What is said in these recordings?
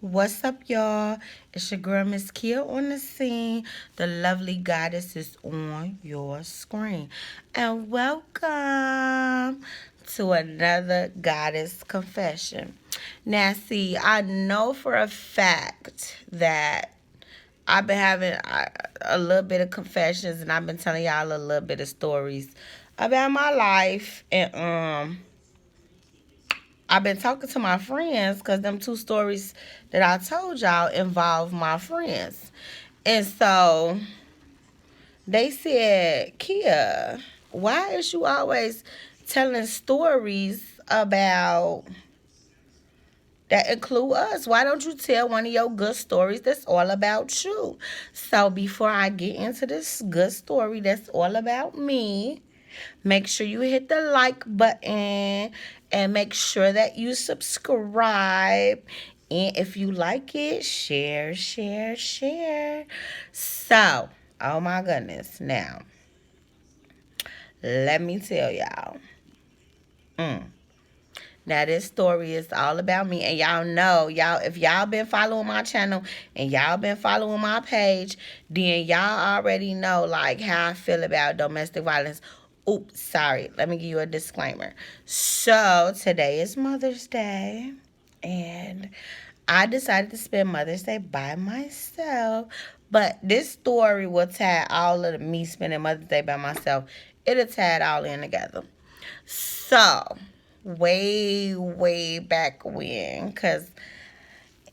What's up, y'all? It's your girl, Miss Kia, on the scene. The lovely goddess is on your screen. And welcome to another goddess confession. Now, see, I know for a fact that I've been having a little bit of confessions, and I've been telling y'all a little bit of stories about my life. And, I've been talking to my friends because them two stories that I told y'all involve my friends. And so they said, Kia, why is you always telling stories about that include us? Why don't you tell one of your good stories that's all about you? So before I get into this good story that's all about me, make sure you hit the like button and make sure that you subscribe. And if you like it, share, share, share. So, oh my goodness. Now, let me tell y'all. Mm. Now this story is all about me, and y'all know, y'all, if y'all been following my channel and y'all been following my page, then y'all already know like how I feel about domestic violence. Oops, sorry. Let me give you a disclaimer. So today is Mother's Day, and I decided to spend Mother's Day by myself. But this story will tie all of me spending Mother's Day by myself. It'll tie it all in together. So, way back when, because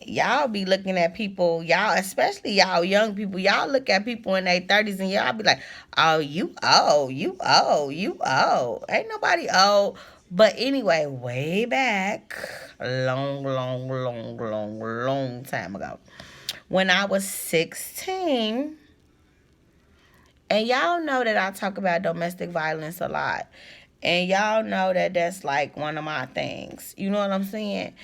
y'all be looking at people, y'all, especially y'all young people, y'all look at people in their 30s and y'all be like, oh, you old, you old, you old. Ain't nobody old. But anyway, way back, long time ago, when I was 16, and y'all know that I talk about domestic violence a lot. And y'all know that that's like one of my things. You know what I'm saying?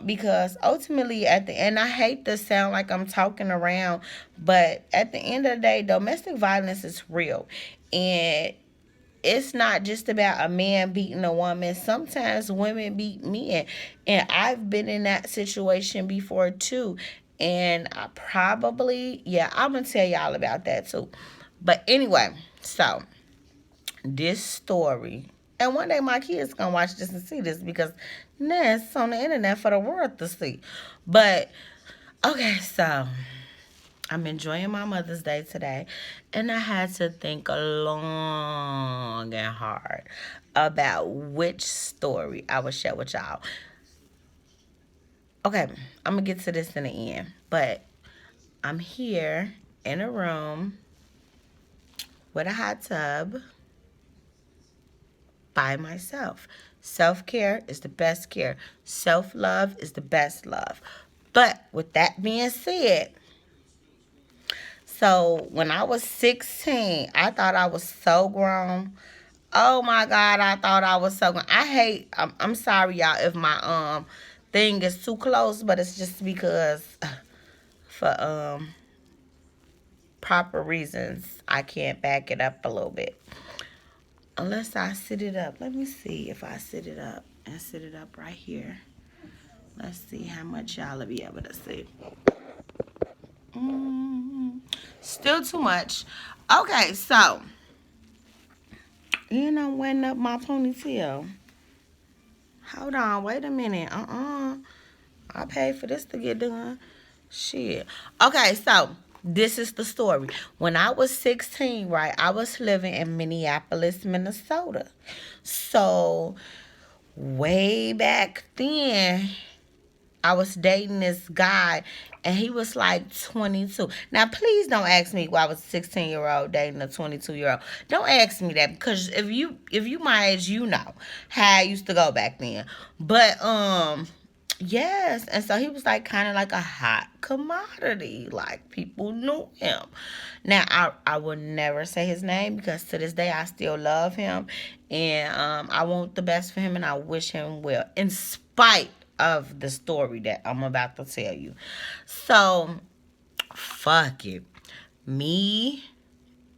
Because ultimately, at the end, I hate to sound like I'm talking around, but at the end of the day, domestic violence is real. And it's not just about a man beating a woman. Sometimes women beat men. And I've been in that situation before too. And I probably, yeah, I'm going to tell y'all about that too. But anyway, so this story, and one day my kids gonna watch this and see this because nah, it's on the internet for the world to see. But okay, so I'm enjoying my Mother's Day today, and I had to think long and hard about which story I would share with y'all. Okay, I'm gonna get to this in the end, but I'm here in a room with a hot tub by myself. Self care is the best care. Self love is the best love. But with that being said, so when I was 16, I thought I was so grown. Oh my God, I thought I was so grown. I hate, I'm sorry, y'all, if my thing is too close, but it's just because for proper reasons I can't back it up a little bit. Unless I sit it up. Let me see if I sit it up and sit it up right here. Let's see how much y'all will be able to see. Still too much. Okay, so, and I'm wetting up my ponytail. Hold on, wait a minute. I paid for this to get done. Shit. Okay, so this is the story. When I was 16, right, I was living in Minneapolis, Minnesota. So way back then, I was dating this guy, and he was like 22. Now, please don't ask me why I was a 16-year-old dating a 22-year-old. Don't ask me that, because if you my age, you know how I used to go back then. But yes, and so he was like kind of like a hot commodity. Like people knew him. Now I will never say his name because to this day I still love him, and I want the best for him, and I wish him well in spite of the story that I'm about to tell you. So fuck it, me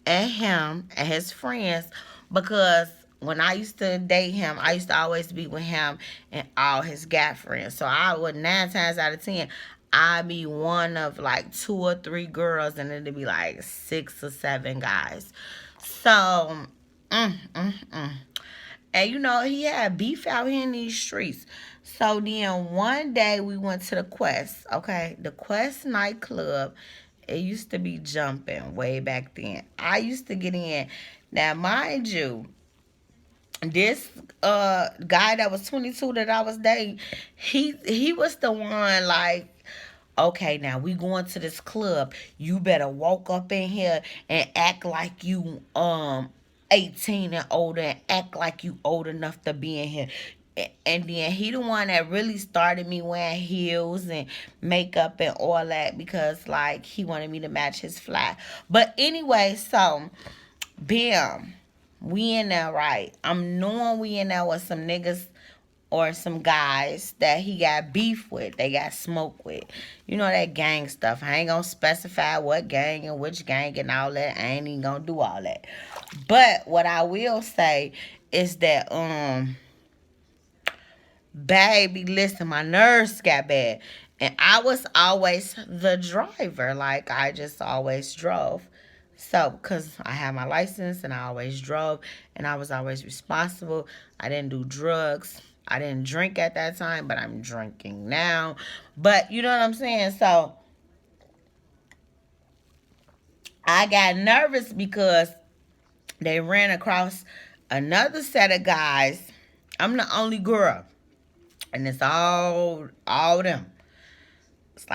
and him and his friends, because when I used to date him, I used to always be with him and all his guy friends. So I would 9 times out of 10, I'd be one of like 2 or 3 girls, and it'd be like 6 or 7 guys. So, mm. And he had beef out here in these streets. So then one day we went to the Quest, okay? The Quest nightclub. It used to be jumping way back then. I used to get in. Now, mind you, this guy that was 22 that I was dating, he was the one like, okay, now we going to this club. You better walk up in here and act like you 18 and older, and act like you old enough to be in here. And then he the one that really started me wearing heels and makeup and all that, because like he wanted me to match his fly. But anyway, so bam, we in there, right? I'm knowing we in there with some niggas or some guys that he got beef with. They got smoke with. You know that gang stuff. I ain't gonna specify what gang and which gang and all that. I ain't even gonna do all that. But what I will say is that baby, listen, my nerves got bad. And I was always the driver. Like, I just always drove. So, because I had my license and I always drove and I was always responsible. I didn't do drugs. I didn't drink at that time, but I'm drinking now. But you know what I'm saying? So, I got nervous because they ran across another set of guys. I'm the only girl. And it's all them. It's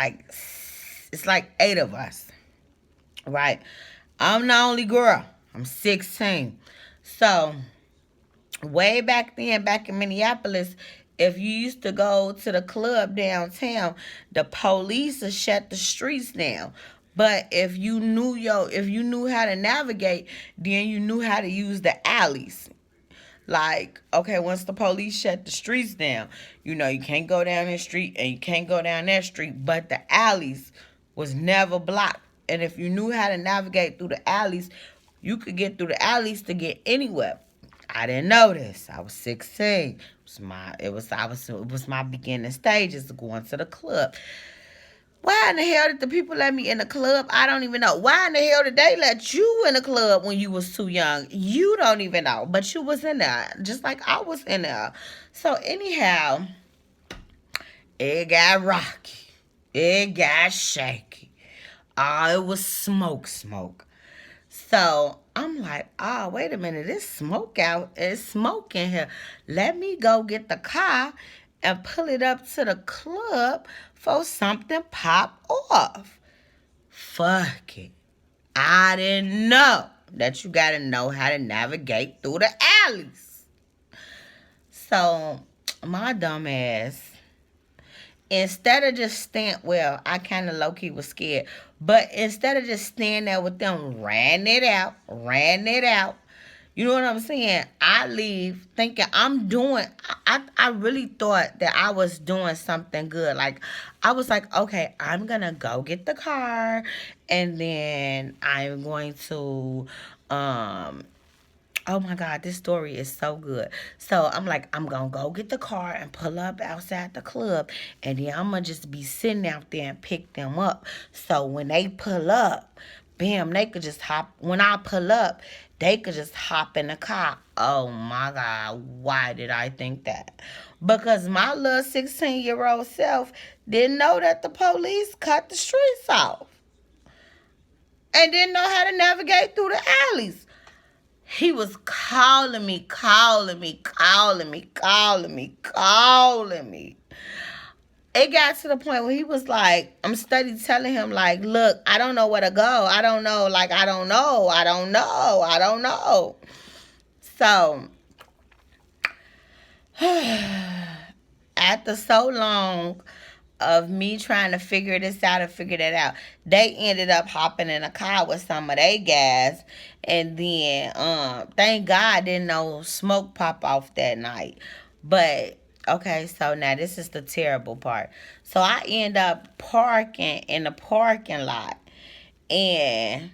like 8 of us. Right? I'm the only girl. I'm 16. So, way back then, back in Minneapolis, if you used to go to the club downtown, the police would shut the streets down. But if you knew how to navigate, then you knew how to use the alleys. Like, okay, once the police shut the streets down, you can't go down this street and you can't go down that street, but the alleys was never blocked. And if you knew how to navigate through the alleys, you could get through the alleys to get anywhere. I didn't know this. I was 16. It was my beginning stages of going to the club. Why in the hell did the people let me in the club? I don't even know. Why in the hell did they let you in the club when you was too young? You don't even know. But you was in there, just like I was in there. So anyhow, it got rocky. It got shaky. It was smoke. So I'm like, wait a minute. It's smoke out. It's smoke in here. Let me go get the car and pull it up to the club for something pop off. Fuck it. I didn't know that you got to know how to navigate through the alleys. So my dumb ass, instead of just I kind of low-key was scared. But instead of just standing there with them, ran it out. You know what I'm saying? I leave thinking I really thought that I was doing something good. Like, I was like, okay, I'm going to go get the car. And then I'm going to, oh my God, this story is so good. So I'm like, I'm going to go get the car and pull up outside the club. And then I'm going to just be sitting out there and pick them up. So when they pull up, bam, they could just hop. When I pull up, they could just hop in the car. Oh my God, why did I think that? Because my little 16-year-old self didn't know that the police cut the streets off. And didn't know how to navigate through the alleys. He was calling me. It got to the point where he was like, I'm steady telling him, like, look, I don't know where to go. I don't know. Like, I don't know. So, after so long of me trying to figure this out and figure that out, they ended up hopping in a car with some of their gas. And then, thank God didn't no smoke pop off that night. But, okay, so now this is the terrible part. So I end up parking in the parking lot. And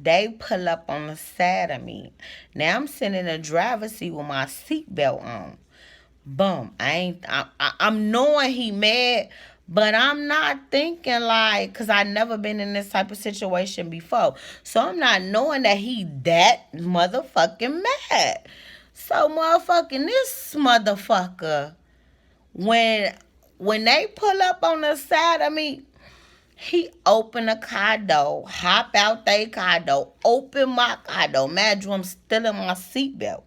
They pull up on the side of me. Now I'm sitting in the driver's seat with my seatbelt on. Boom. I'm knowing he mad, but I'm not thinking like, cause I never been in this type of situation before. So I'm not knowing that he that motherfucking mad. So motherfucking this motherfucker, when when they pull up on the side of me, he open the car door, hop out they car door, open my car door. Mind you, I'm still in my seatbelt.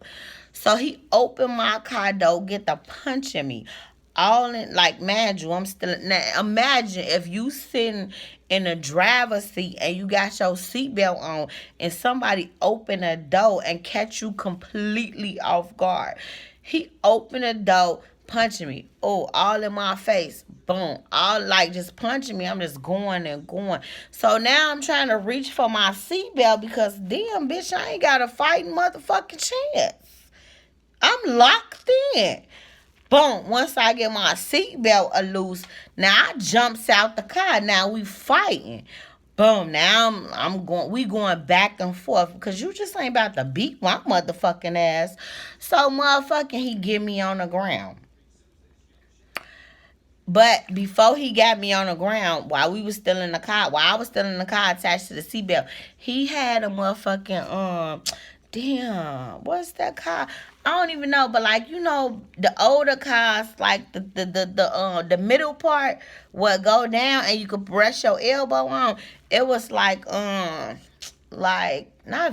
So he opened my car door, get the punching me. All in, like, mind you, I'm still. Now, imagine if you sitting in the driver's seat and you got your seatbelt on and somebody open a door and catch you completely off guard. He opened the door, punching me. Oh, all in my face. Boom. All like just punching me. I'm just going and going. So now I'm trying to reach for my seatbelt because damn bitch, I ain't got a fighting motherfucking chance. I'm locked in. Boom. Once I get my seatbelt loose, now I jumps out the car. Now we fighting. Boom. Now I'm going. We going back and forth because you just ain't about to beat my motherfucking ass. So motherfucking he get me on the ground. But before he got me on the ground, while we was still in the car, while I was still in the car attached to the seatbelt, he had a motherfucking damn, what's that car? I don't even know, but like you know, the older cars, like the middle part would go down and you could brush your elbow on. It was like not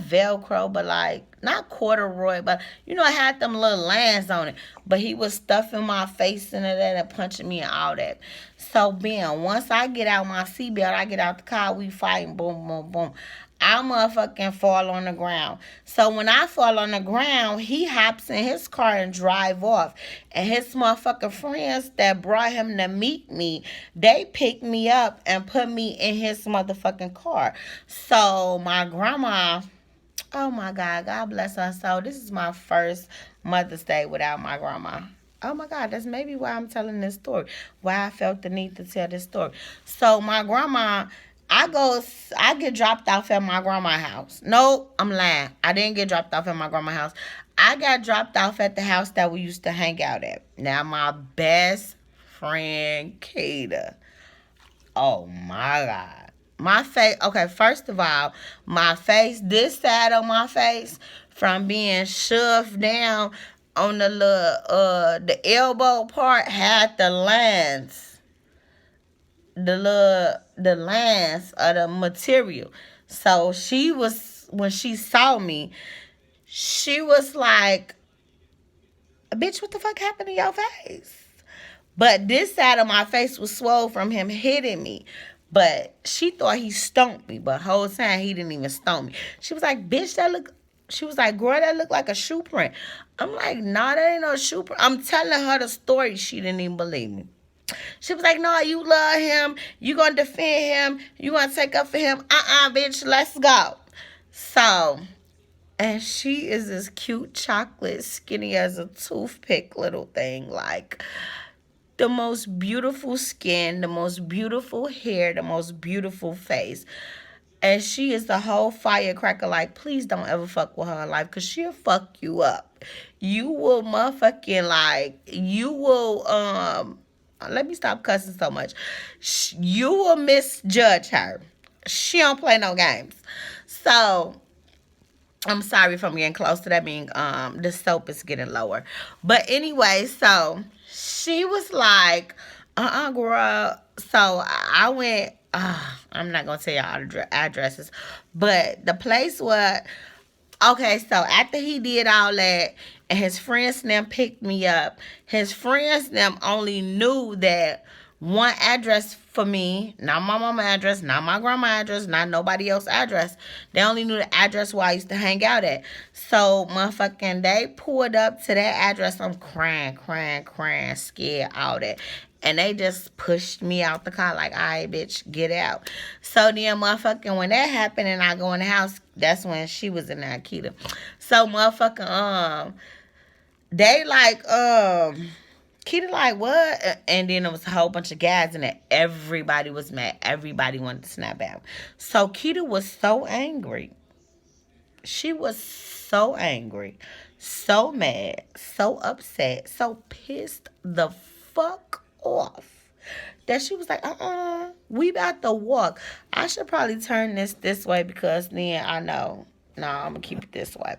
Velcro, but like not corduroy, but you know, I had them little lines on it. But he was stuffing my face into that and punching me and all that. So Ben, once I get out my seatbelt, I get out the car, we fighting, boom, boom, boom. I motherfucking fall on the ground. So when I fall on the ground, he hops in his car and drive off. And his motherfucking friends that brought him to meet me, they picked me up and put me in his motherfucking car. So my grandma, oh my God, God bless her soul. This is my first Mother's Day without my grandma. Oh my God, that's maybe why I'm telling this story. Why I felt the need to tell this story. So my grandma, I get dropped off at my grandma's house. Nope, I'm lying. I didn't get dropped off at my grandma's house. I got dropped off at the house that we used to hang out at. Now my best friend, Kata. Oh my God. My face, okay, first of all, my face, this side of my face, from being shoved down on the little, the elbow part had the lines of the material. So she was, when she saw me, she was like, bitch, what the fuck happened to your face? But this side of my face was swole from him hitting me. But she thought he stomped me. But whole time he didn't even stomp me. She was like, bitch, that look. She was like, girl, that look like a shoe print. I'm like, nah, that ain't no shoe print. I'm telling her the story. She didn't even believe me. She was like, no, you love him. You gonna defend him. You gonna take up for him. Bitch, let's go. So, and she is this cute chocolate, skinny as a toothpick little thing. Like, the most beautiful skin, the most beautiful hair, the most beautiful face. And she is the whole firecracker. Like, please don't ever fuck with her in life because she'll fuck you up. You will motherfucking, like, you will, let me stop cussing so much. You will misjudge her. She don't play no games. So, I'm sorry if I'm getting close to that being, the soap is getting lower. But anyway, so she was like, girl. So I went, I'm not going to tell y'all the addresses, but the place was, okay, so after he did all that and his friends them picked me up, his friends them only knew that one address for me, not my mama address, not my grandma address, not nobody else address. They only knew the address where I used to hang out at. So motherfucking they pulled up to that address. I'm crying, scared, all that. And they just pushed me out the car like, all right, bitch, get out. So then motherfucking when that happened and I go in the house, that's when she was in there, Keita. So motherfucking, they like, Keita like, what? And then there was a whole bunch of guys in it. Everybody was mad. Everybody wanted to snap at him. So Keita was so angry. She was so angry, so mad, so upset, so pissed the fuck off that she was like, we about to walk. I should probably turn this way because then I know. No, I'm gonna keep it this way.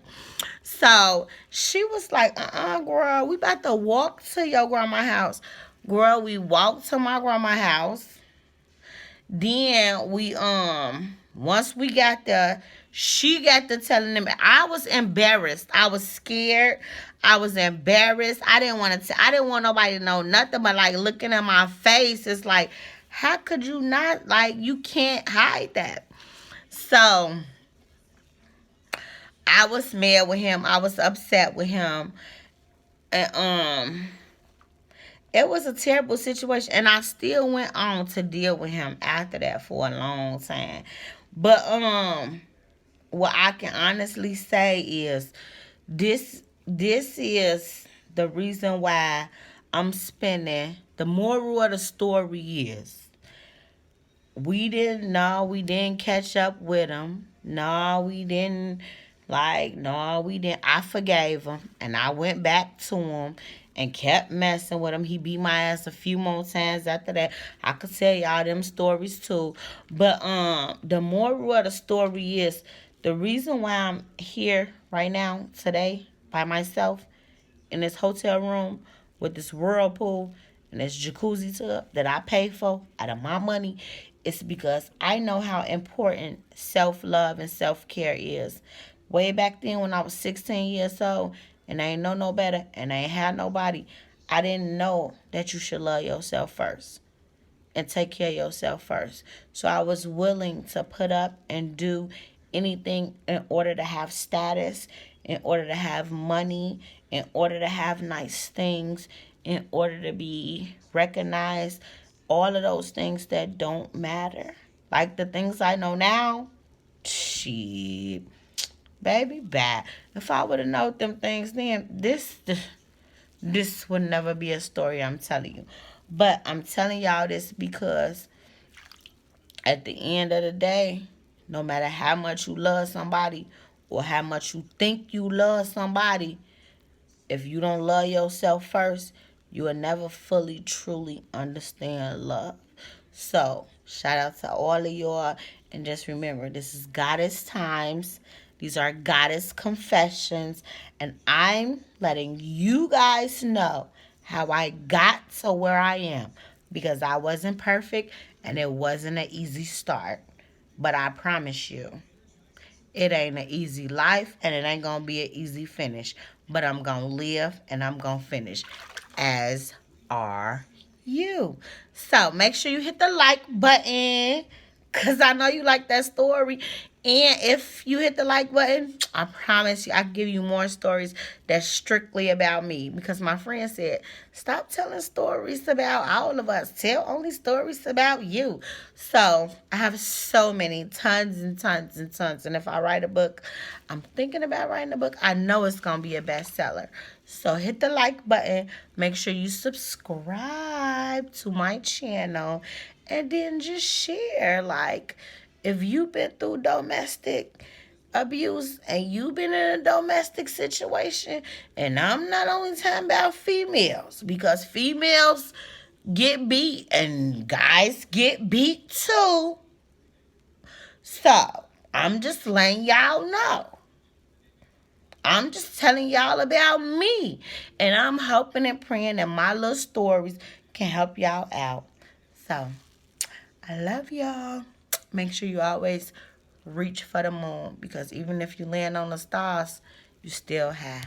So she was like, girl, we about to walk to your grandma's house. Girl, we walked to my grandma's house. Then we once we got there, she got to telling them. I was embarrassed. I was scared. I was embarrassed. I didn't want nobody to know nothing, but like looking at my face, it's like, how could you not, like, you can't hide that. So I was mad with him. I was upset with him. And it was a terrible situation, and I still went on to deal with him after that for a long time. But what I can honestly say is this is the reason why I'm spending. The moral of the story is we didn't catch up with him. No, we didn't. Like, no, we didn't. I forgave him, and I went back to him and kept messing with him. He beat my ass a few more times after that. I could tell y'all them stories too. But the moral of the story is the reason why I'm here right now today by myself in this hotel room with this whirlpool and this jacuzzi tub that I pay for out of my money, it's because I know how important self-love and self-care is. Way back then when I was 16 years old and I ain't know no better and I ain't had nobody, I didn't know that you should love yourself first and take care of yourself first. So I was willing to put up and do anything in order to have status, in order to have money, in order to have nice things, in order to be recognized. All of those things that don't matter. Like the things I know now, shit, baby, bad. If I would have known them things then, this would never be a story I'm telling you. But I'm telling y'all this because at the end of the day, no matter how much you love somebody or how much you think you love somebody, if you don't love yourself first, you will never fully, truly understand love. So, shout out to all of y'all. And just remember, this is Goddess Times. These are Goddess Confessions. And I'm letting you guys know how I got to where I am. Because I wasn't perfect and it wasn't an easy start. But I promise you, it ain't an easy life and it ain't gonna be an easy finish. But I'm gonna live and I'm gonna finish. As are you. So make sure you hit the like button. Cause I know you like that story. And if you hit the like button, I promise you I can give you more stories that's strictly about me. Because my friend said, stop telling stories about all of us. Tell only stories about you. So I have so many, tons and tons and tons. And if I write a book, I'm thinking about writing a book. I know it's gonna be a bestseller. So hit the like button. Make sure you subscribe to my channel. And then just share. Like, if you've been through domestic abuse and you've been in a domestic situation, and I'm not only talking about females, because females get beat and guys get beat too. So, I'm just letting y'all know. I'm just telling y'all about me. And I'm hoping and praying that my little stories can help y'all out. So, I love y'all. Make sure you always reach for the moon, because even if you land on the stars, you still high.